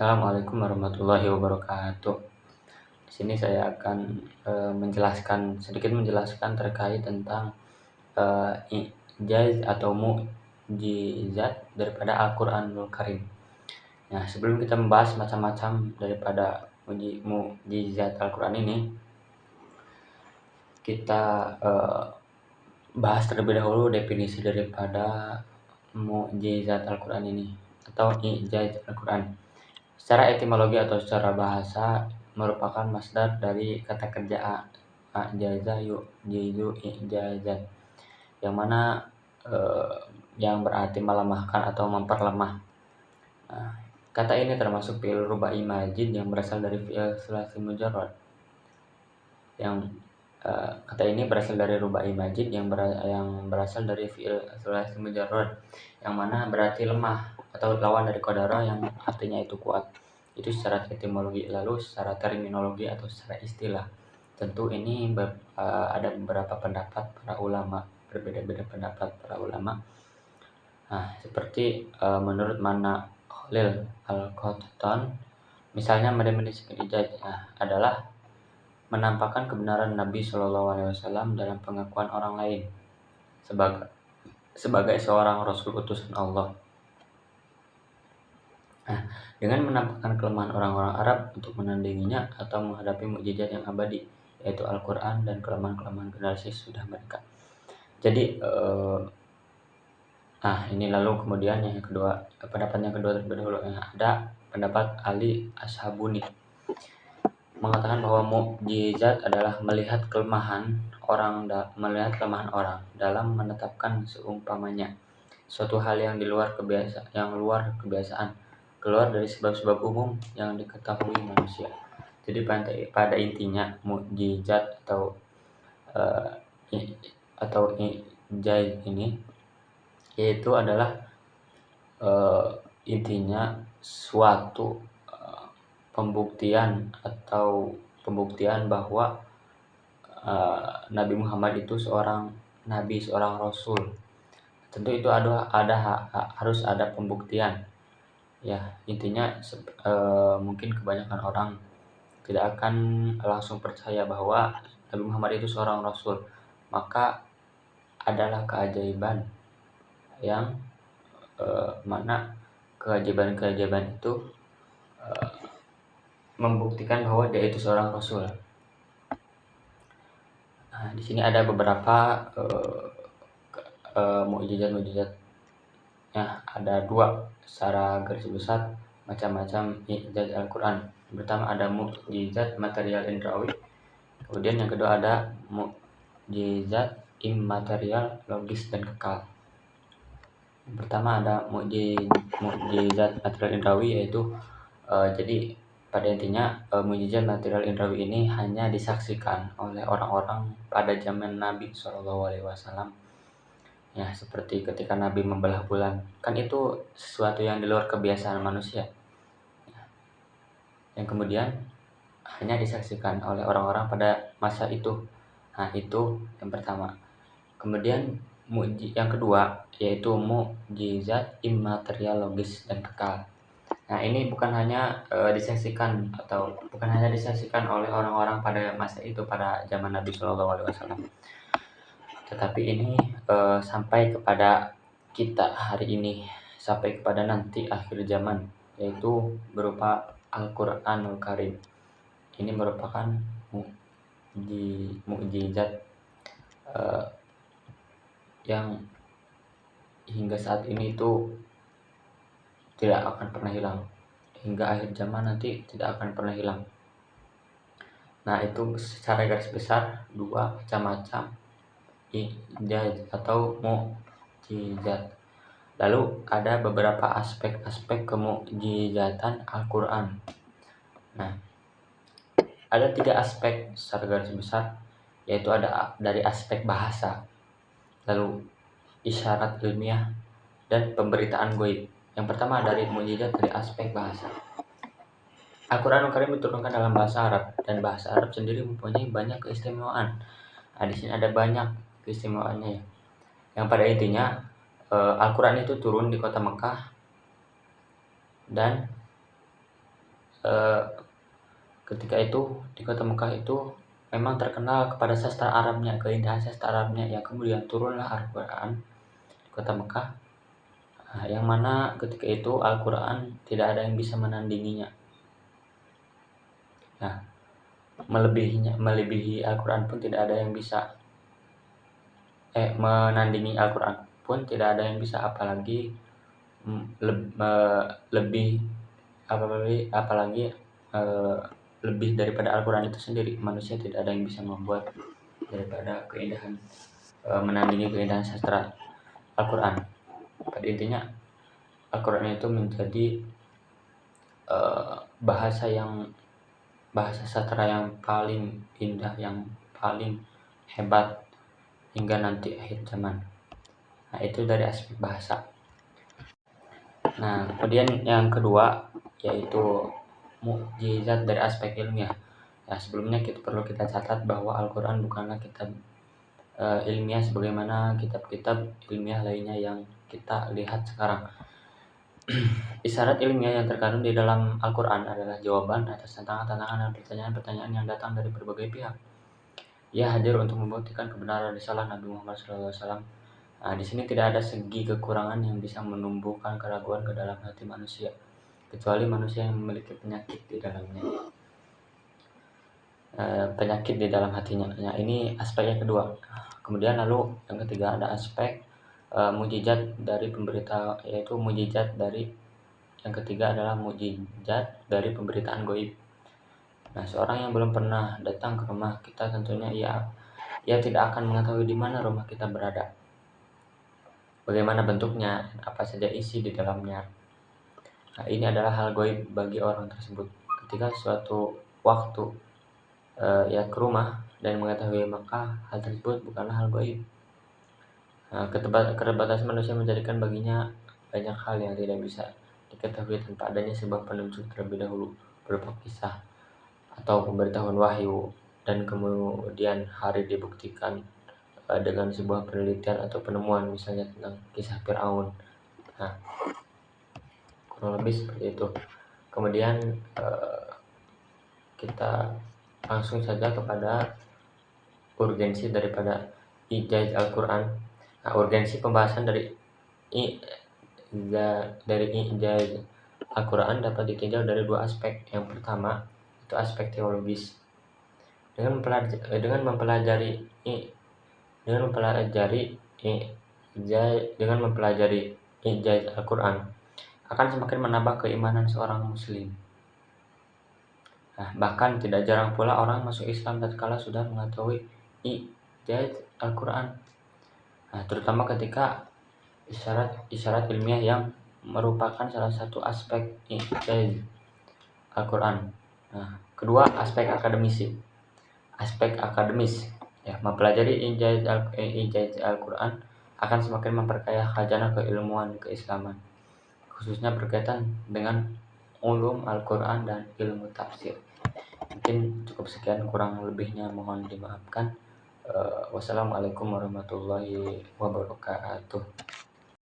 Assalamualaikum warahmatullahi wabarakatuh. Di sini saya akan sedikit menjelaskan terkait tentang ijaz atau mukjizat daripada Al-Qur'anul Karim. Nah, sebelum kita membahas macam-macam daripada mukjizat Al-Qur'an ini, kita bahas terlebih dahulu definisi daripada mukjizat Al-Qur'an ini atau ijaz Al-Qur'an. Secara etimologi atau secara bahasa merupakan masdar dari kata kerja ajaza yu'jizu ijazan, yang mana yang berarti melemahkan atau memperlemah. Nah, kata ini termasuk fi'il rubai majid yang berasal dari fi'il sulasi mujarrad. Kata ini berasal dari rubai majid yang berasal dari fi'il sulasi mujarrad, yang mana berarti lemah atau lawan dari qadara yang artinya itu kuat. Itu secara etimologi. Lalu secara terminologi atau secara istilah, tentu ini ada beberapa pendapat para ulama, berbeda-beda pendapat para ulama. Nah, seperti menurut Mana Khalil Al-Qattan, misalnya definisi ijaz adalah menampakkan kebenaran Nabi SAW dalam pengakuan orang lain sebagai seorang Rasul utusan Allah. Nah, dengan menampakkan kelemahan orang-orang Arab untuk menandinginya atau menghadapi mukjizat yang abadi, yaitu Al-Quran, dan kelemahan-kelemahan generasi sudah mereka. Jadi, ini lalu kemudian yang kedua, pendapat yang kedua terlebih dahulu, ada pendapat Ali Ashabuni mengatakan bahwa mukjizat adalah melihat kelemahan orang dalam menetapkan seumpamanya suatu hal yang luar kebiasaan, keluar dari sebab-sebab umum yang diketahui manusia. Jadi pada intinya mukjizat atau ijaz ini yaitu adalah intinya suatu pembuktian bahwa Nabi Muhammad itu seorang nabi, seorang rasul. Tentu itu harus ada pembuktian. Ya, intinya mungkin kebanyakan orang tidak akan langsung percaya bahwa Nabi Muhammad itu seorang rasul. Maka adalah keajaiban yang mana keajaiban itu membuktikan bahwa dia itu seorang rasul. Nah, di sini ada beberapa mukjizat. Ada dua secara garis besar macam-macam ijaz Al-Quran. Pertama ada mukjizat material indrawi, kemudian yang kedua ada mukjizat immaterial logis dan kekal. Yang pertama ada mukjizat material indrawi, yaitu jadi pada intinya mukjizat material indrawi ini hanya disaksikan oleh orang-orang pada zaman Nabi SAW. Ya, seperti ketika Nabi membelah bulan, kan itu sesuatu yang di luar kebiasaan manusia, yang kemudian hanya disaksikan oleh orang-orang pada masa itu. Nah, itu yang pertama. Kemudian yang kedua yaitu mukjizat immaterial logis dan kekal. Nah, ini bukan hanya disaksikan oleh orang-orang pada masa itu, pada zaman Nabi SAW, tetapi ini sampai kepada kita hari ini, sampai kepada nanti akhir zaman, yaitu berupa Al-Qur'anul Karim. Ini merupakan mukjizat yang hingga saat ini itu tidak akan pernah hilang, hingga akhir zaman nanti tidak akan pernah hilang. Nah, itu secara garis besar dua macam-macam ijaz atau mukjizat. Lalu ada beberapa aspek-aspek kemukjizatan Al-Quran. Nah, ada 3 aspek secara garis besar, yaitu ada dari aspek bahasa, lalu isyarat ilmiah, dan pemberitaan gaib. Yang pertama dari mukjizat dari aspek bahasa. Al-Qur'anul Karim diturunkan dalam bahasa Arab, dan bahasa Arab sendiri mempunyai banyak keistimewaan. Nah, di sini ada banyak keistimewaannya ya. Yang pada intinya Al-Quran itu turun di kota Mekah, dan ketika itu di kota Mekah itu memang terkenal kepada sastra Arabnya, keindahan sastra Arabnya, yang kemudian turunlah Al-Quran di kota Mekah. Yang mana ketika itu Al-Quran tidak ada yang bisa menandinginya. Nah, melebihi Al-Quran pun tidak ada yang bisa menandingi Al-Quran pun tidak ada yang bisa, apalagi lebih apalagi lebih daripada Al-Quran itu sendiri. Manusia tidak ada yang bisa membuat daripada keindahan menandingi keindahan sastra Al-Quran. Pada intinya Al-Quran itu menjadi bahasa sastra yang paling indah, yang paling hebat hingga nanti akhir zaman. Nah, itu dari aspek bahasa. Nah, kemudian yang kedua yaitu mukjizat dari aspek ilmiah. Nah, sebelumnya perlu kita catat bahwa Al-Quran bukanlah kitab ilmiah sebagaimana kitab-kitab ilmiah lainnya yang kita lihat sekarang. Isyarat ilmiah yang terkandung di dalam Al-Quran adalah jawaban atas tantangan-tantangan dan pertanyaan-pertanyaan yang datang dari berbagai pihak. Ia hadir untuk membuktikan kebenaran risalah Nabi Muhammad SAW. Nah, di sini tidak ada segi kekurangan yang bisa menumbuhkan keraguan ke dalam hati manusia, kecuali manusia yang memiliki penyakit di dalamnya, penyakit di dalam hatinya. Nah, ini aspek yang kedua. Kemudian lalu yang ketiga ada aspek mukjizat dari pemberita, yaitu mukjizat dari yang ketiga adalah mukjizat dari pemberitaan gaib. Nah, seorang yang belum pernah datang ke rumah kita tentunya ia tidak akan mengetahui di mana rumah kita berada, bagaimana bentuknya, apa saja isi di dalamnya. Nah, ini adalah hal gaib bagi orang tersebut. Ketika suatu waktu ia ke rumah dan mengetahui, maka hal tersebut bukanlah hal gaib. Nah, keterbatasan manusia menjadikan baginya banyak hal yang tidak bisa diketahui tanpa adanya sebuah penunjuk terlebih dahulu berupa kisah atau pemberitahuan wahyu, dan kemudian hari dibuktikan dengan sebuah penelitian atau penemuan, misalnya tentang kisah Fir'aun. Nah, kurang lebih seperti itu. Kemudian kita langsung saja kepada urgensi daripada ijaz Al-Quran. Nah, urgensi pembahasan dari ijaz Al-Quran dapat ditinjau dari dua aspek. Yang pertama itu aspek teologis. Dengan mempelajari ijaz Al-Quran akan semakin menambah keimanan seorang muslim. Nah, bahkan tidak jarang pula orang masuk Islam tatkala sudah mengetahui ijaz Al-Quran. Nah, terutama ketika isyarat ilmiah yang merupakan salah satu aspek ijaz Al-Quran. Nah, kedua aspek akademis. Ya, mempelajari ijaz Al-Quran akan semakin memperkaya khazanah keilmuan keislaman, khususnya berkaitan dengan ulum Al-Quran dan ilmu tafsir. Mungkin cukup sekian, kurang lebihnya mohon dimaafkan. Wassalamualaikum warahmatullahi wabarakatuh.